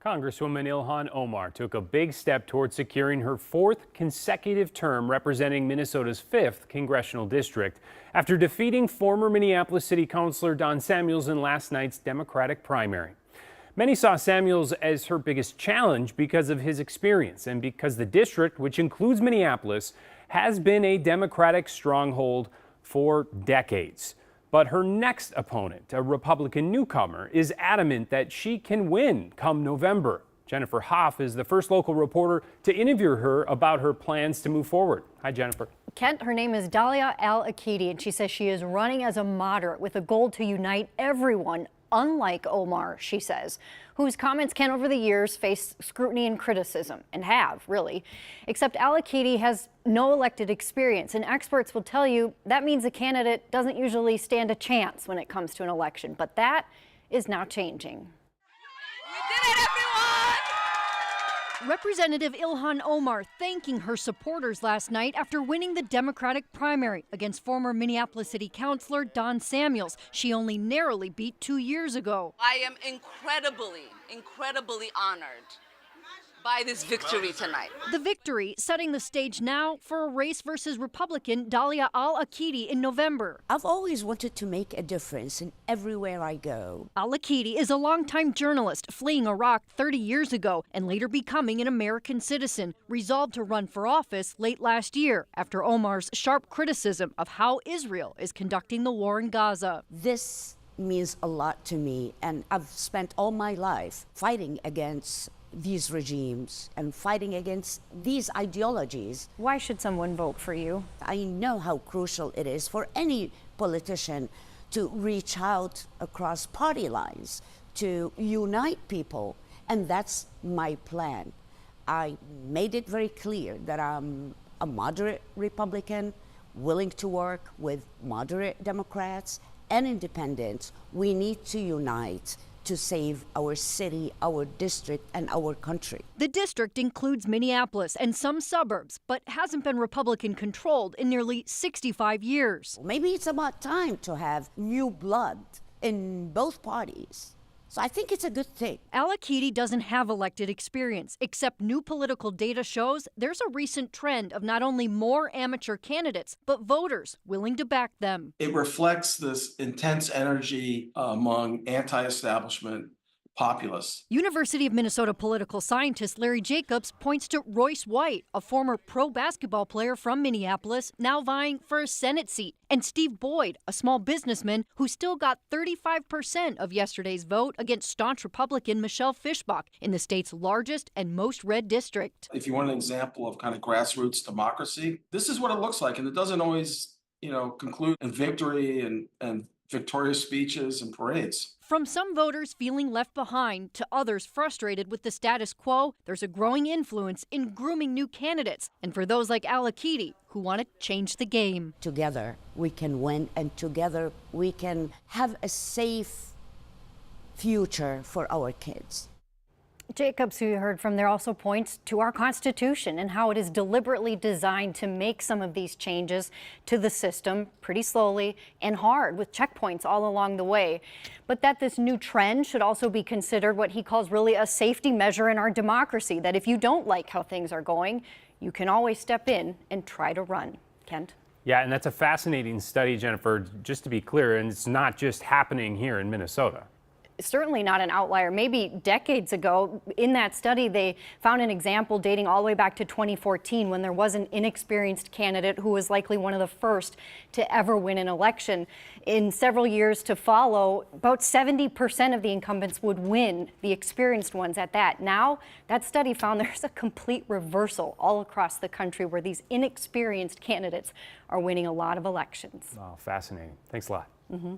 Congresswoman Ilhan Omar took a big step toward securing her fourth consecutive term representing Minnesota's 5th congressional district after defeating former Minneapolis City Councilor Don Samuels in last night's Democratic primary. Many saw Samuels as her biggest challenge because of his experience and because the district, which includes Minneapolis, has been a Democratic stronghold for decades. But her next opponent, a Republican newcomer, is adamant that she can win come November. Jennifer Hoff is the first local reporter to interview her about her plans to move forward. Hi, Jennifer. Kent, her name is Dalia Al-Akidi, and she says she is running as a moderate with a goal to unite everyone, unlike Omar, she says, whose comments can over the years face scrutiny and criticism, and have, really. Except Al-Akidi has no elected experience, and experts will tell you that means a candidate doesn't usually stand a chance when it comes to an election. But that is now changing. We did it, everyone! Representative Ilhan Omar thanking her supporters last night after winning the Democratic primary against former Minneapolis City Councilor Don Samuels. She only narrowly beat 2 years ago. I am incredibly honored by this victory tonight. The victory setting the stage now for a race versus Republican Dalia Al-Akidi in November. I've always wanted to make a difference in everywhere I go. Al-Akidi is a longtime journalist fleeing Iraq 30 years ago and later becoming an American citizen, resolved to run for office late last year after Omar's sharp criticism of how Israel is conducting the war in Gaza. This means a lot to me, and I've spent all my life fighting against these regimes and fighting against these ideologies. Why should someone vote for you? I know how crucial it is for any politician to reach out across party lines, to unite people, and that's my plan. I made it very clear that I'm a moderate Republican, willing to work with moderate Democrats and independents. We need to unite to save our city, our district, and our country. The district includes Minneapolis and some suburbs, but hasn't been Republican controlled in nearly 65 years. Maybe it's about time to have new blood in both parties. So I think it's a good thing. Al-Akidi doesn't have elected experience, except new political data shows there's a recent trend of not only more amateur candidates, but voters willing to back them. It reflects this intense energy among anti-establishment populists. University of Minnesota political scientist Larry Jacobs points to Royce White, a former pro basketball player from Minneapolis, now vying for a Senate seat, and Steve Boyd, a small businessman who still got 35% of yesterday's vote against staunch Republican Michelle Fischbach in the state's largest and most red district. If you want an example of kind of grassroots democracy, this is what it looks like, and it doesn't always, conclude in victory and victorious speeches and parades. From some voters feeling left behind to others frustrated with the status quo, there's a growing influence in grooming new candidates. And for those like Al-Akidi, who want to change the game. Together we can win, and together we can have a safe future for our kids. Jacobs, who you heard from there, also points to our Constitution and how it is deliberately designed to make some of these changes to the system pretty slowly and hard, with checkpoints all along the way. But that this new trend should also be considered what he calls really a safety measure in our democracy, that if you don't like how things are going, you can always step in and try to run. Kent? Yeah, and that's a fascinating study, Jennifer, just to be clear, and it's not just happening here in Minnesota. Certainly not an outlier. Maybe decades ago, in that study, they found an example dating all the way back to 2014 when there was an inexperienced candidate who was likely one of the first to ever win an election. In several years to follow, about 70% of the incumbents would win, the experienced ones at that. Now, that study found there's a complete reversal all across the country where these inexperienced candidates are winning a lot of elections. Wow, fascinating. Thanks a lot.